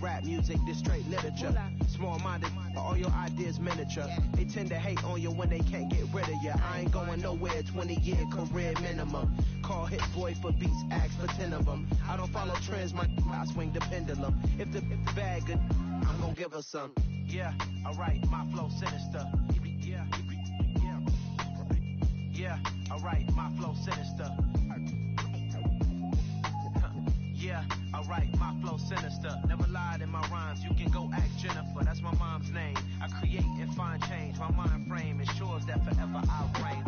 rap music, this straight literature. Small-minded, all your ideas miniature. They tend to hate on you when they can't get rid of you. I ain't going nowhere, 20-year career minimum. Call Hit Boy for beats, ask for 10 of them. I don't follow trends, I swing the pendulum. If the bag good, I'm gonna give her some. Yeah, alright, my flow sinister. Yeah, alright, my flow sinister. Yeah, alright, my flow sinister. Never lied in my rhymes, you can go ask Jennifer. That's my mom's name. I create and find change. My mind frame ensures that forever I'll reign.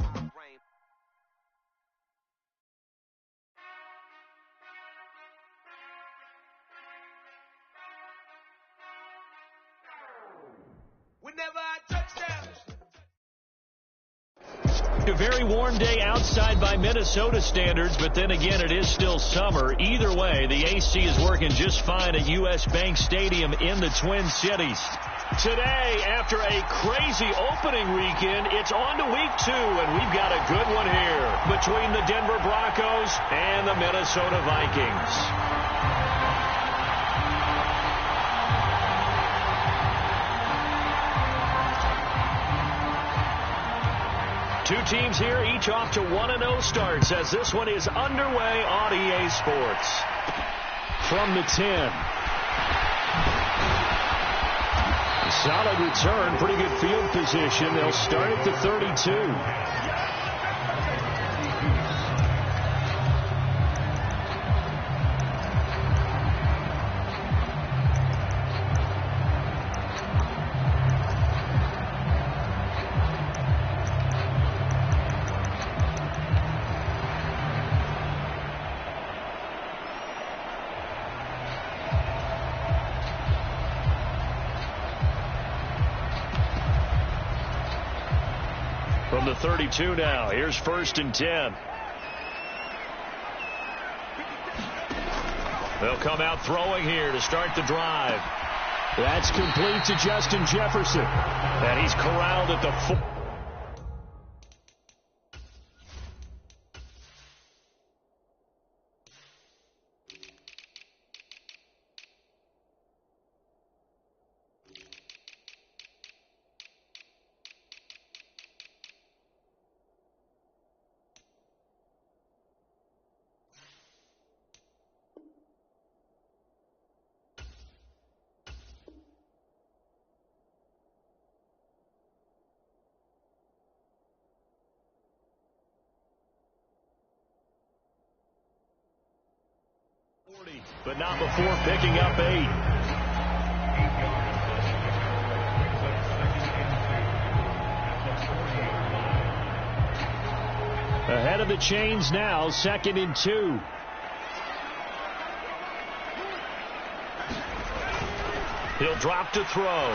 Whenever I touch down. A very warm day outside by Minnesota standards, but then again, it is still summer. Either way, the AC is working just fine at U.S. Bank Stadium in the Twin Cities. Today, after a crazy opening weekend, it's on to week 2, and we've got a good one here between the Denver Broncos and the Minnesota Vikings. Two teams here, each off to 1-0 starts as this one is underway on EA Sports. From the 10. Solid return, pretty good field position. They'll start at the 32. From the 32 now, here's 1st and 10. They'll come out throwing here to start the drive. That's complete to Justin Jefferson. And he's corralled at the 4. But not before picking up 8. Ahead of the chains now, 2nd and 2. He'll drop to throw.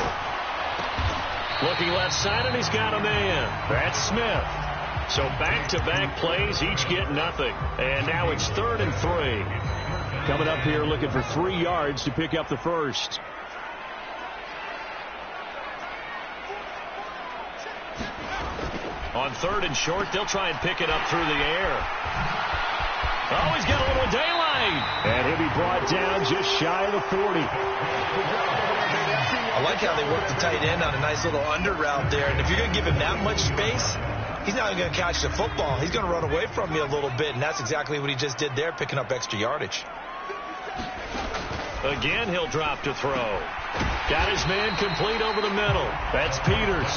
Looking left side, and he's got a man. That's Smith. So back-to-back plays, each get nothing. And now it's 3rd and 3. Coming up here looking for 3 yards to pick up the first. On 3rd and short, they'll try and pick it up through the air. Oh, he's got a little daylight. And he'll be brought down just shy of the 40. I like how they work the tight end on a nice little under route there. And if you're going to give him that much space, he's not going to catch the football. He's going to run away from you a little bit, and that's exactly what he just did there, picking up extra yardage. Again, he'll drop to throw. Got his man complete over the middle. That's Peters.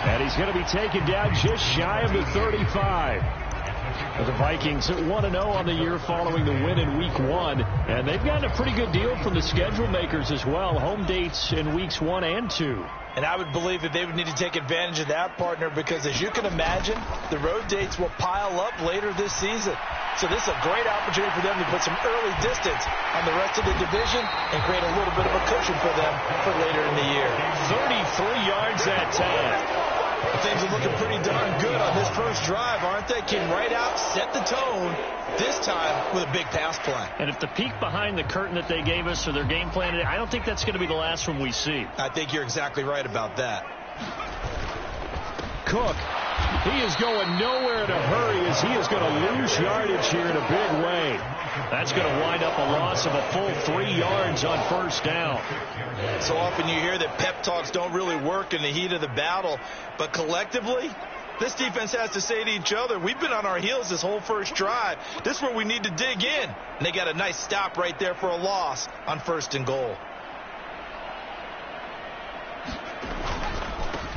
And he's going to be taken down just shy of the 35. The Vikings at 1-0 on the year following the win in Week 1. And they've gotten a pretty good deal from the schedule makers as well. Home dates in Weeks 1 and 2. And I would believe that they would need to take advantage of that, partner, because as you can imagine, the road dates will pile up later this season. So this is a great opportunity for them to put some early distance on the rest of the division and create a little bit of a cushion for them for later in the year. 33 yards that time. Things are looking pretty darn good on this first drive, aren't they? Came right out, set the tone, this time with a big pass play. And if the peek behind the curtain that they gave us or their game plan, I don't think that's going to be the last one we see. I think you're exactly right about that. Cook He is going nowhere in a hurry as he is going to lose yardage here in a big way. That's going to wind up a loss of a full 3 yards on first down. So often you hear that pep talks don't really work in the heat of the battle, but collectively, this defense has to say to each other, we've been on our heels this whole first drive. This is where we need to dig in. And they got a nice stop right there for a loss on 1st and goal.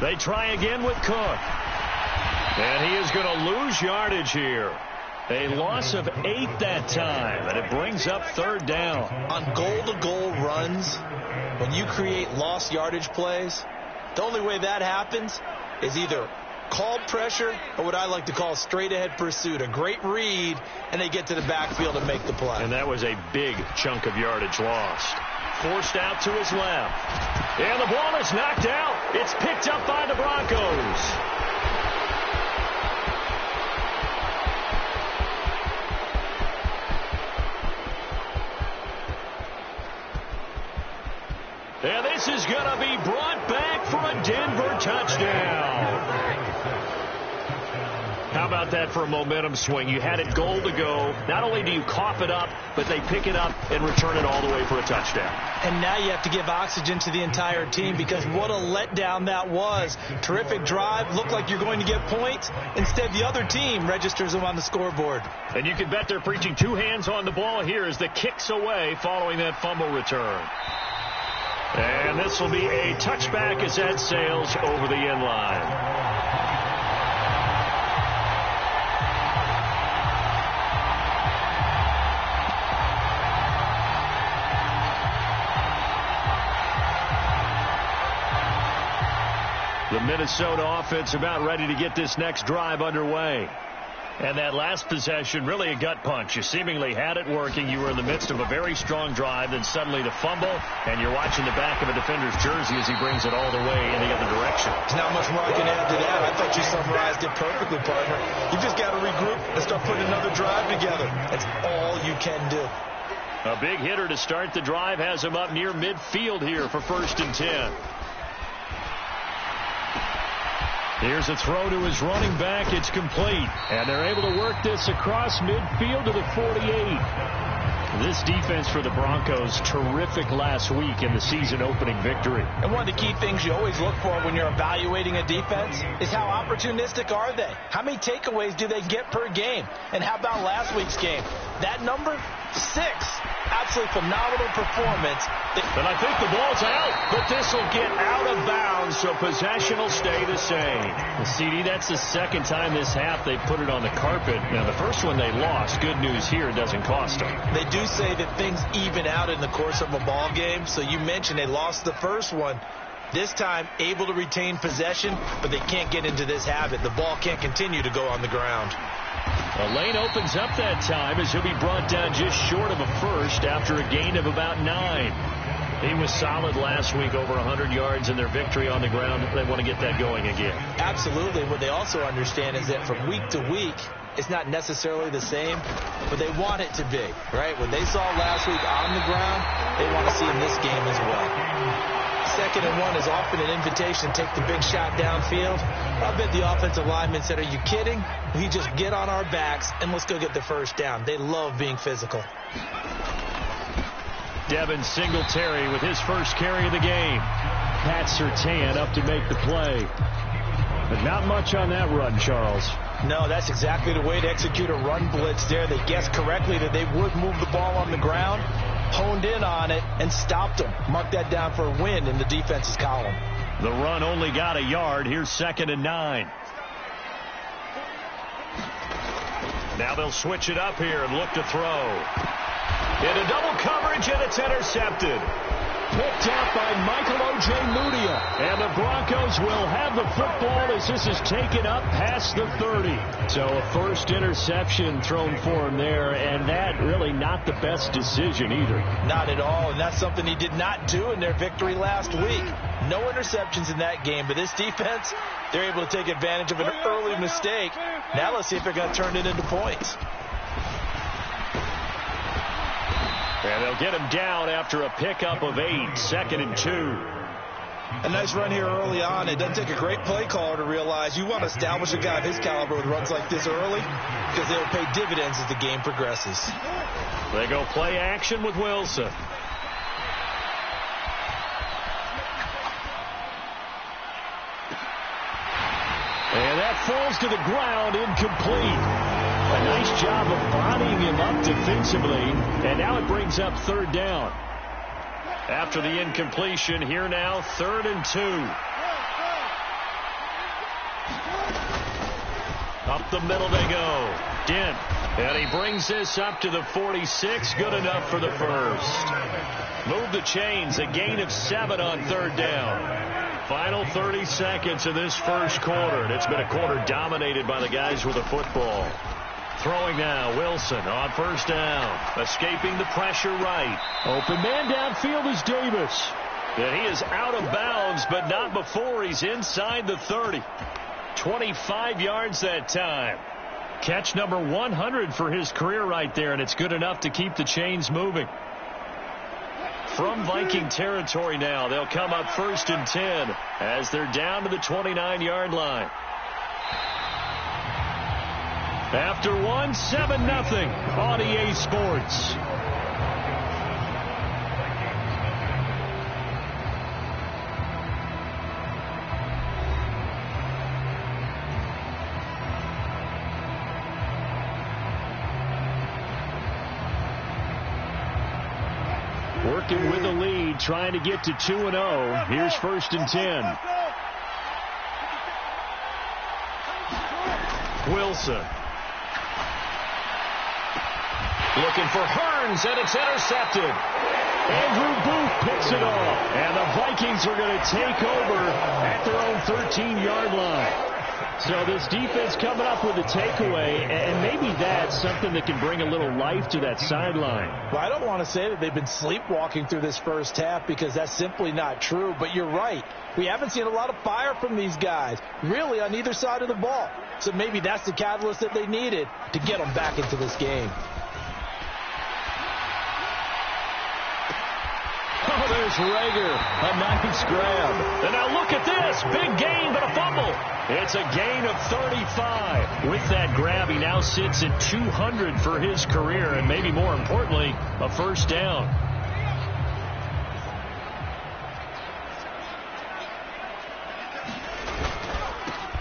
They try again with Cook. And he is going to lose yardage here. A loss of 8 that time, and it brings up 3rd down. On goal-to-goal runs, when you create lost yardage plays, the only way that happens is either called pressure or what I like to call straight-ahead pursuit. A great read, and they get to the backfield and make the play. And that was a big chunk of yardage lost. Forced out to his left. And the ball is knocked out. It's picked up by the Broncos. And this is going to be brought back for a Denver touchdown. How about that for a momentum swing? You had it goal to go. Not only do you cough it up, but they pick it up and return it all the way for a touchdown. And now you have to give oxygen to the entire team because what a letdown that was. Terrific drive. Looked like you're going to get points. Instead, the other team registers them on the scoreboard. And you can bet they're preaching 2 hands on the ball here as the kick's away following that fumble return. And this will be a touchback as that sails over the end line. The Minnesota offense about ready to get this next drive underway. And that last possession, really a gut punch. You seemingly had it working. You were in the midst of a very strong drive, then suddenly the fumble, and you're watching the back of a defender's jersey as he brings it all the way in the other direction. There's not much more I can add to that. I thought you summarized it perfectly, partner. You just got to regroup and start putting another drive together. That's all you can do. A big hitter to start the drive has him up near midfield here for 1st and 10. Here's a throw to his running back. It's complete. And they're able to work this across midfield to the 48. This defense for the Broncos, terrific last week in the season-opening victory. And one of the key things you always look for when you're evaluating a defense is how opportunistic are they? How many takeaways do they get per game? And how about last week's game? That number? 6. Absolutely phenomenal performance. And I think the ball's out, but this will get out of bounds, so possession will stay the same. CD, that's the 2nd time this half they put it on the carpet. Now, the first one they lost. Good news here, it doesn't cost them. They do say that things even out in the course of a ball game. So you mentioned they lost the first one. This time, able to retain possession, but they can't get into this habit. The ball can't continue to go on the ground. A lane opens up that time as he'll be brought down just short of a first after a gain of about 9. He was solid last week, over 100 yards in their victory on the ground. They want to get that going again. Absolutely. What they also understand is that from week to week, it's not necessarily the same, but they want it to be, right? What they saw last week on the ground, they want to see in this game as well. 2nd and 1 is often an invitation to take the big shot downfield. I bet the offensive lineman said, are you kidding? We just get on our backs and let's go get the first down. They love being physical. Devin Singletary with his first carry of the game. Pat Surtain up to make the play. But not much on that run, Charles. No, that's exactly the way to execute a run blitz there. They guessed correctly that they would move the ball on the ground, honed in on it, and stopped them. Mark that down for a win in the defense's column. The run only got a yard. Here's 2nd and 9. Now they'll switch it up here and look to throw. Into double coverage, and it's intercepted. Picked out by Michael Ojemudia. And the Broncos will have the football as this is taken up past the 30. So a first interception thrown for him there, and that really not the best decision either. Not at all, and that's something he did not do in their victory last week. No interceptions in that game, but this defense, they're able to take advantage of an early mistake. Now let's see if they're going to turn it into points. And they'll get him down after a pickup of 8, 2nd and 2. A nice run here early on. It doesn't take a great play caller to realize you want to establish a guy of his caliber with runs like this early because they'll pay dividends as the game progresses. They go play action with Wilson. And that falls to the ground, incomplete. A nice job of bodying him up defensively, and now it brings up third down. After the incompletion, here now, 3rd and 2. Up the middle they go. Dent. And he brings this up to the 46. Good enough for the first. Move the chains. A gain of 7 on 3rd down. Final 30 seconds of this first quarter. And it's been a quarter dominated by the guys with the football. Throwing now, Wilson on 1st down. Escaping the pressure right. Open man downfield is Davis. And he is out of bounds, but not before he's inside the 30. 25 yards that time. Catch number 100 for his career right there, and it's good enough to keep the chains moving. From Viking territory now, they'll come up 1st and 10 as they're down to the 29-yard line. After 7-0 on EA Sports. Working with the lead, trying to get to 2-0. Here's 1st and 10. Wilson. Looking for Hearns, and it's intercepted. Andrew Booth picks it off. And the Vikings are going to take over at their own 13-yard line. So this defense coming up with a takeaway, and maybe that's something that can bring a little life to that sideline. Well, I don't want to say that they've been sleepwalking through this first half because that's simply not true, but you're right. We haven't seen a lot of fire from these guys, really, on either side of the ball. So maybe that's the catalyst that they needed to get them back into this game. Oh, there's Rager. A nice grab. And now look at this. Big gain, but a fumble. It's a gain of 35. With that grab, he now sits at 200 for his career, and maybe more importantly, a 1st down.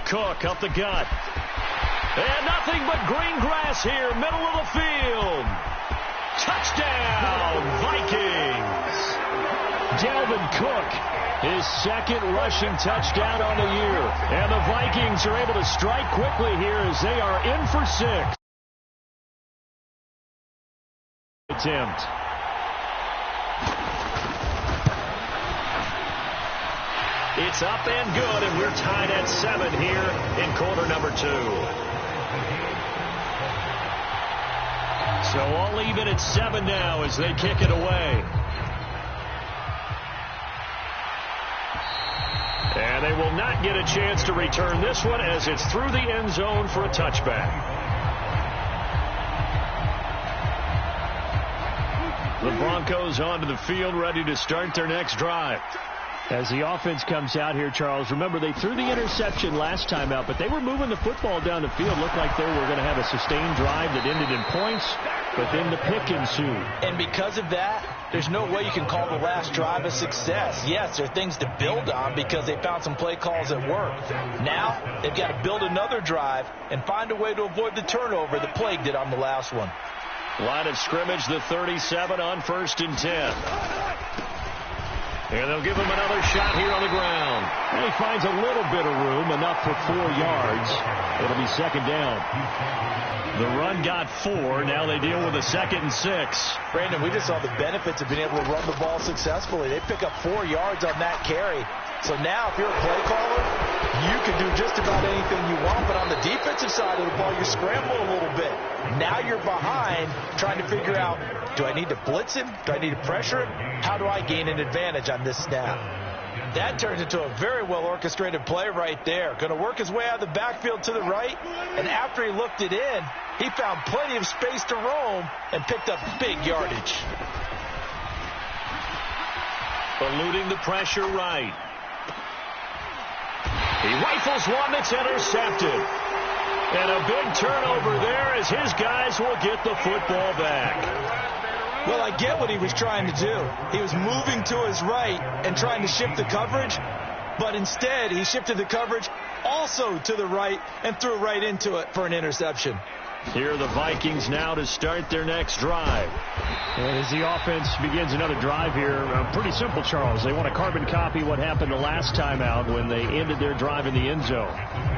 Cook up the gut. And nothing but green grass here, middle of the field. Touchdown, Vikings. Dalvin Cook, his 2nd rushing touchdown on the year. And the Vikings are able to strike quickly here as they are in for 6. Attempt. It's up and good, and we're tied at 7 here in quarter number 2. So all even at 7 now as they kick it away. And they will not get a chance to return this one as it's through the end zone for a touchback. The Broncos onto the field ready to start their next drive. As the offense comes out here, Charles, remember they threw the interception last time out, but they were moving the football down the field. Looked like they were going to have a sustained drive that ended in points, but then the pick ensued. And because of that, there's no way you can call the last drive a success. Yes, there are things to build on because they found some play calls that worked. Now, they've got to build another drive and find a way to avoid the turnover that plagued it on the last one. Line of scrimmage, the 37 on 1st and 10. And they'll give him another shot here on the ground. And he finds a little bit of room, enough for 4 yards. It'll be 2nd down. The run got 4. Now they deal with a 2nd and 6. Brandon, we just saw the benefits of being able to run the ball successfully. They pick up 4 yards on that carry. So now if you're a play caller, you can do just about anything you want. But on the defensive side of the ball, you scramble a little bit. Now you're behind trying to figure out, do I need to blitz him? Do I need to pressure him? How do I gain an advantage on this snap? That turns into a very well-orchestrated play right there. Going to work his way out of the backfield to the right. And after he looked it in, he found plenty of space to roam and picked up big yardage. Eluding the pressure right. He rifles one that's intercepted. And a big turnover there as his guys will get the football back. Well, I get what he was trying to do. He was moving to his right and trying to shift the coverage, but instead he shifted the coverage also to the right and threw right into it for an interception. Here are the Vikings now to start their next drive. And as the offense begins another drive here, pretty simple, Charles. They want to carbon copy what happened the last time out when they ended their drive in the end zone.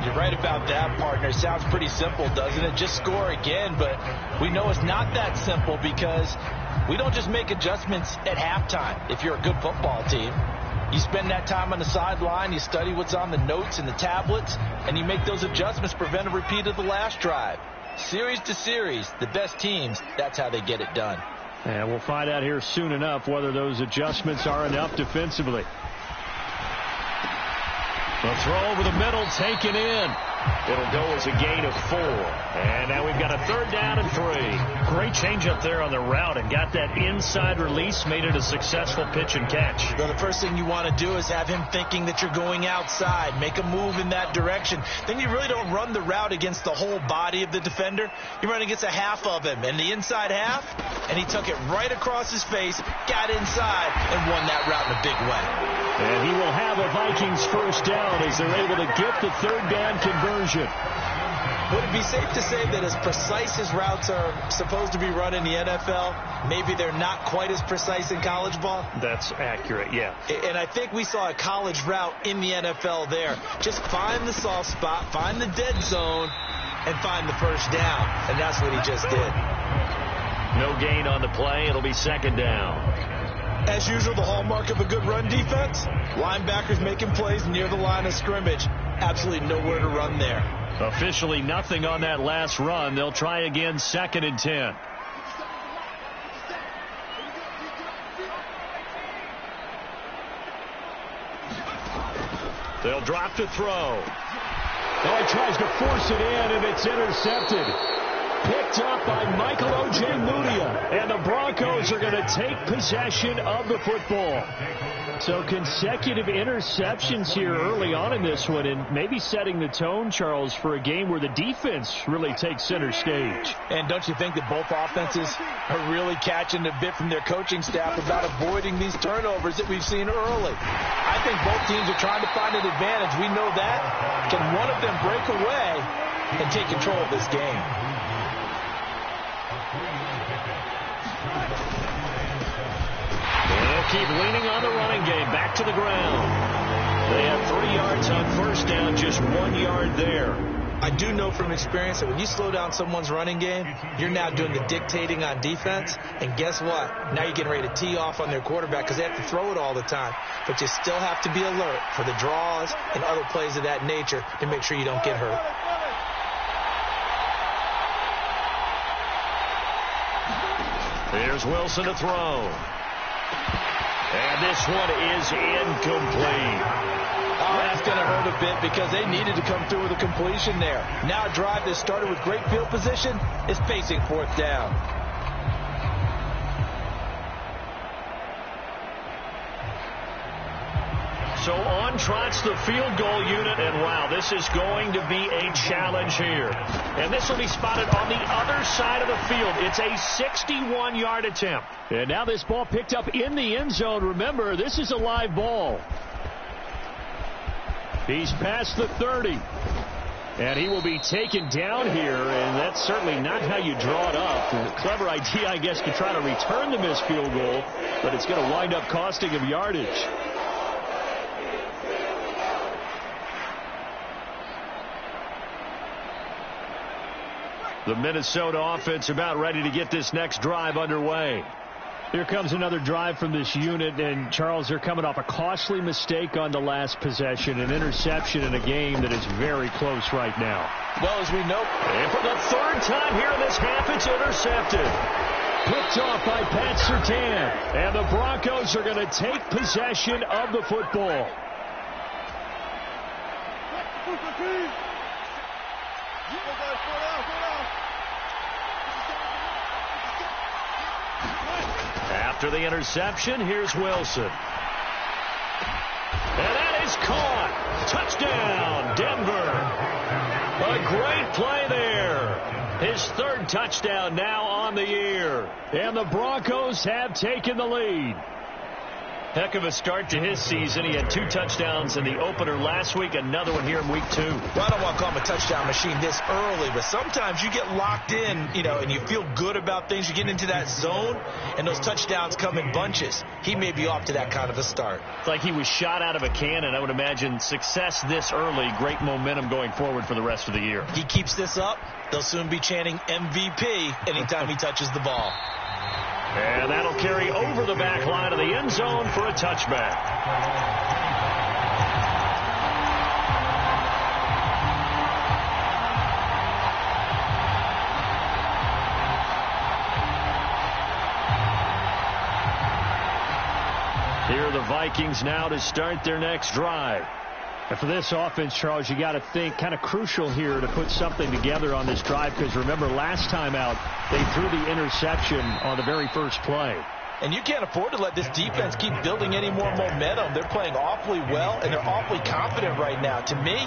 You're right about that, partner. Sounds pretty simple, doesn't it? Just score again, but we know it's not that simple because we don't just make adjustments at halftime if you're a good football team. You spend that time on the sideline, you study what's on the notes and the tablets, and you make those adjustments to prevent a repeat of the last drive. Series to series, the best teams, that's how they get it done. And we'll find out here soon enough whether those adjustments are enough defensively. The throw over the middle, taken in. It'll go as a gain of 4. And now we've got a 3rd down and 3. Great change up there on the route and got that inside release, made it a successful pitch and catch. Well, the first thing you want to do is have him thinking that you're going outside, make a move in that direction. Then you really don't run the route against the whole body of the defender. You run against a half of him, and the inside half, and he took it right across his face, got inside, and won that route in a big way. And he will have a Vikings 1st down as they're able to get the 3rd down conversion. Would it be safe to say that as precise as routes are supposed to be run in the NFL, maybe they're not quite as precise in college ball? That's accurate, yeah. And I think we saw a college route in the NFL there. Just find the soft spot, find the dead zone, and find the 1st down. And that's what he just did. No gain on the play. It'll be 2nd down. As usual, the hallmark of a good run defense, linebackers making plays near the line of scrimmage. Absolutely nowhere to run there. Officially nothing on that last run. They'll try again, 2nd and 10. They'll drop to throw. Oh, he tries to force it in, and it's intercepted. Picked up by Michael Ojemudia. And the Broncos are going to take possession of the football. So consecutive interceptions here early on in this one, and maybe setting the tone, Charles, for a game where the defense really takes center stage. And don't you think that both offenses are really catching a bit from their coaching staff about avoiding these turnovers that we've seen early? I think both teams are trying to find an advantage. We know that. Can one of them break away and take control of this game? Keep leaning on the running game. Back to the ground. They have 3 yards on 1st down, just 1 yard there. I do know from experience that when you slow down someone's running game, you're now doing the dictating on defense. And guess what? Now you're getting ready to tee off on their quarterback because they have to throw it all the time. But you still have to be alert for the draws and other plays of that nature to make sure you don't get hurt. Here's Wilson to throw. And this one is incomplete. Oh, that's going to hurt a bit because they needed to come through with a completion there. Now a drive that started with great field position is facing 4th down. So on trots the field goal unit, and wow, this is going to be a challenge here. And this will be spotted on the other side of the field. It's a 61-yard attempt. And now this ball picked up in the end zone. Remember, this is a live ball. He's past the 30. And he will be taken down here, and that's certainly not how you draw it up. A clever idea, I guess, to try to return the missed field goal, but it's going to wind up costing him yardage. The Minnesota offense about ready to get this next drive underway. Here comes another drive from this unit, and Charles, they're coming off a costly mistake on the last possession, an interception in a game that is very close right now. Well, as we know, and for the 3rd time here in this half, it's intercepted. Picked off by Pat Surtain, and the Broncos are going to take possession of the football. After the interception, here's Wilson. And that is caught. Touchdown, Denver. A great play there. His third touchdown now on the year. And the Broncos have taken the lead. Heck of a start to his season. He had 2 touchdowns in the opener last week, another one here in week 2. Well, I don't want to call him a touchdown machine this early, but sometimes you get locked in, and you feel good about things. You get into that zone, and those touchdowns come in bunches. He may be off to that kind of a start. It's like he was shot out of a cannon. I would imagine success this early, great momentum going forward for the rest of the year. He keeps this up, they'll soon be chanting MVP anytime he touches the ball. And that'll carry over the back line of the end zone for a touchback. Here are the Vikings now to start their next drive. And for this offense, Charles, you got to think kind of crucial here to put something together on this drive, because remember last time out they threw the interception on the very first play. And you can't afford to let this defense keep building any more momentum. They're playing awfully well, and they're awfully confident right now. To me,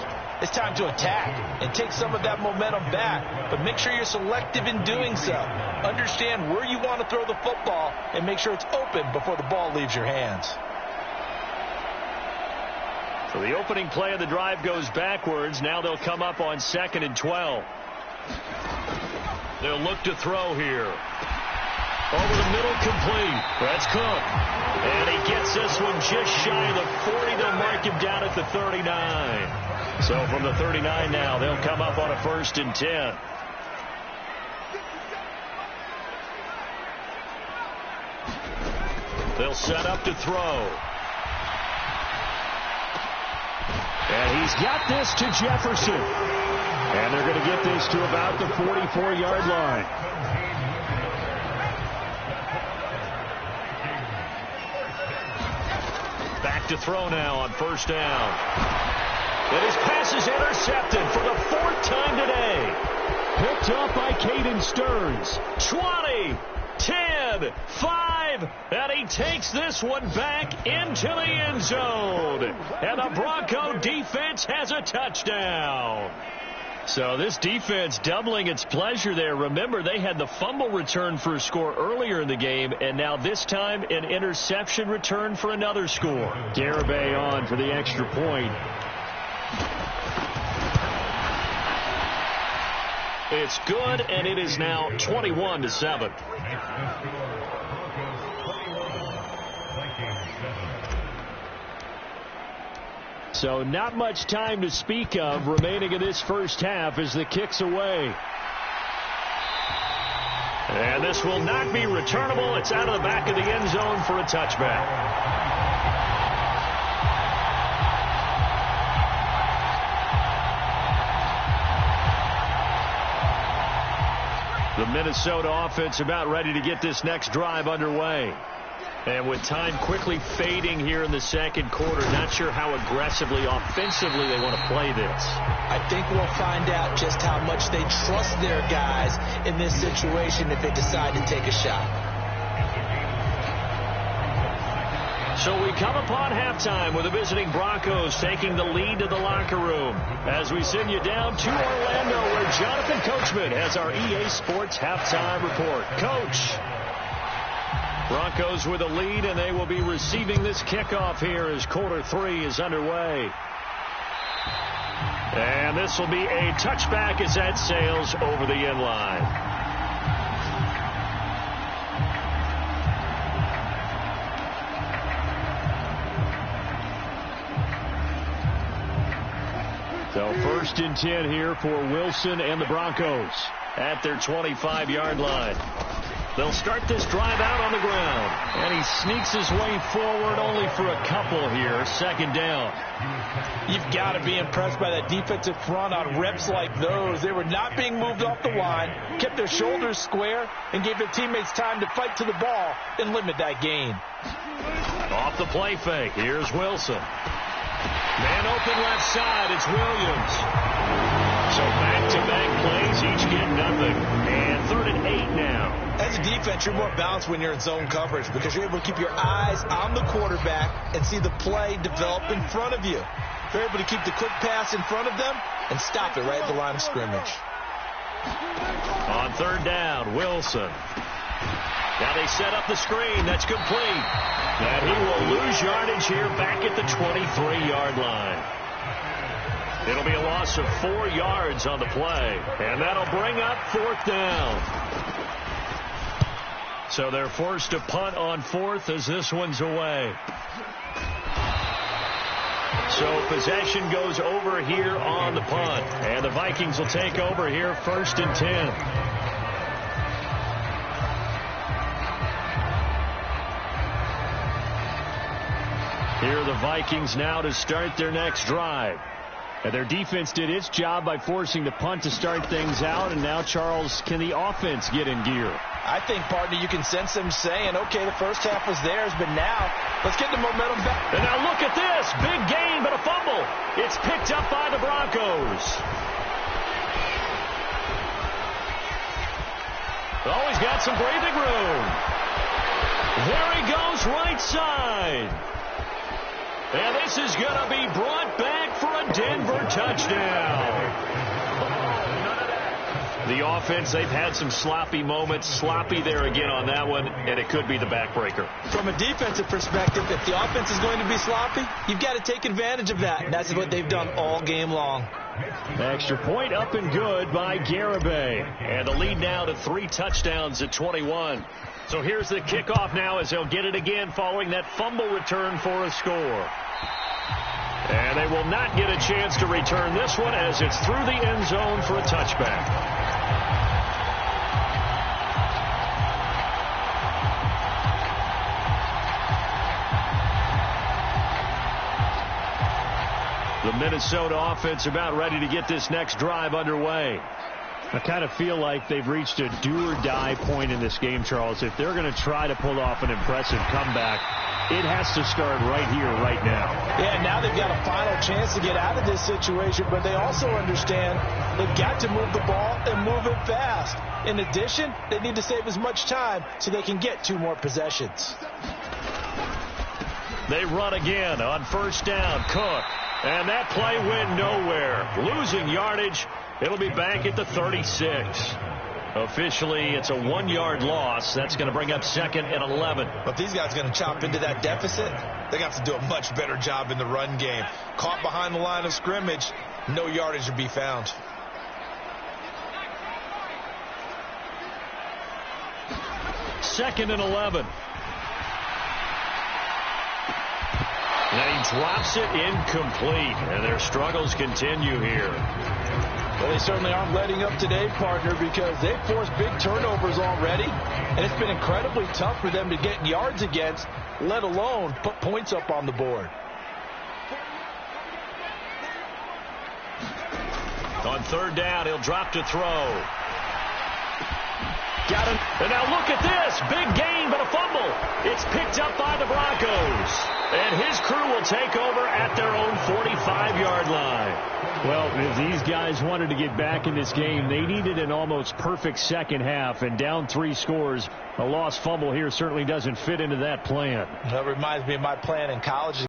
it's time to attack and take some of that momentum back, but make sure you're selective in doing so. Understand where you want to throw the football and make sure it's open before the ball leaves your hands. So the opening play of the drive goes backwards. Now they'll come up on 2nd and 12. They'll look to throw here. Over the middle, complete. That's Cook. And he gets this one just shy of the 40. They'll mark him down at the 39. So from the 39 now, they'll come up on a 1st and 10. They'll set up to throw. And he's got this to Jefferson. And they're going to get this to about the 44-yard line. Back to throw now on 1st down. And his pass is intercepted for the 4th time today. Picked up by Caden Stearns. 20, 10, 5, and he takes this one back into the end zone. And the Bronco defense has a touchdown. So this defense doubling its pleasure there. Remember, they had the fumble return for a score earlier in the game, and now this time an interception return for another score. Garibay on for the extra point. It's good, and it is now 21-7. So not much time to speak of remaining in this first half as the kick's away. And this will not be returnable. It's out of the back of the end zone for a touchback. The Minnesota offense about ready to get this next drive underway. And with time quickly fading here in the second quarter, not sure how aggressively, offensively they want to play this. I think we'll find out just how much they trust their guys in this situation if they decide to take a shot. So we come upon halftime with the visiting Broncos taking the lead to the locker room as we send you down to Orlando where Jonathan Coachman has our EA Sports halftime report. Coach. Broncos with a lead, and they will be receiving this kickoff here as quarter 3 is underway. And this will be a touchback as that sails over the end line. So 1st and 10 here for Wilson and the Broncos at their 25-yard line. They'll start this drive out on the ground. And he sneaks his way forward only for a couple here. 2nd down. You've got to be impressed by that defensive front on reps like those. They were not being moved off the line, kept their shoulders square, and gave their teammates time to fight to the ball and limit that gain. Off the play fake. Here's Wilson. Man open left side. It's Williams. So back-to-back plays, each get nothing. And 3rd and 8 now. As a defense, you're more balanced when you're in zone coverage because you're able to keep your eyes on the quarterback and see the play develop in front of you. They're able to keep the quick pass in front of them and stop it right at the line of scrimmage. On third down, Wilson. Now they set up the screen. That's complete. And he will lose yardage here back at the 23-yard line. It'll be a loss of 4 yards on the play. And that'll bring up fourth down. So they're forced to punt on fourth as this one's away. So possession goes over here on the punt. And the Vikings will take over here 1st and 10. Here are the Vikings now to start their next drive. And their defense did its job by forcing the punt to start things out. And now, Charles, can the offense get in gear? I think, partner, you can sense them saying, okay, the first half was theirs, but now let's get the momentum back. And now look at this. Big gain, but a fumble. It's picked up by the Broncos. Oh, he's got some breathing room. There he goes, right side. And this is going to be brought back for a Denver touchdown. The offense, they've had some sloppy moments. Sloppy there again on that one, and it could be the backbreaker. From a defensive perspective, if the offense is going to be sloppy, you've got to take advantage of that. And that's what they've done all game long. Extra point up and good by Garibay. And the lead now to 3 touchdowns at 21. So here's the kickoff now as they'll get it again following that fumble return for a score. And they will not get a chance to return this one as it's through the end zone for a touchback. The Minnesota offense about ready to get this next drive underway. I kind of feel like they've reached a do-or-die point in this game, Charles. If they're going to try to pull off an impressive comeback, it has to start right here, right now. Yeah, now they've got a final chance to get out of this situation, but they also understand they've got to move the ball and move it fast. In addition, they need to save as much time so they can get 2 more possessions. They run again on first down. Cook. And that play went nowhere. Losing yardage. It'll be back at the 36. Officially, it's a 1-yard loss. That's going to bring up 2nd and 11. But these guys are going to chop into that deficit. They got to do a much better job in the run game. Caught behind the line of scrimmage, no yardage to be found. Second and 11. And he drops it incomplete. And their struggles continue here. Well, they certainly aren't letting up today, partner, because they've forced big turnovers already. And it's been incredibly tough for them to get yards against, let alone put points up on the board. On third down, he'll drop to throw. Got him. And now look at this. Big gain, but a fumble. It's picked up by the Broncos. And his crew will take over at their own 45-yard line. Well, if these guys wanted to get back in this game, they needed an almost perfect second half. And down 3 scores, a lost fumble here certainly doesn't fit into that plan. That reminds me of my plan in college.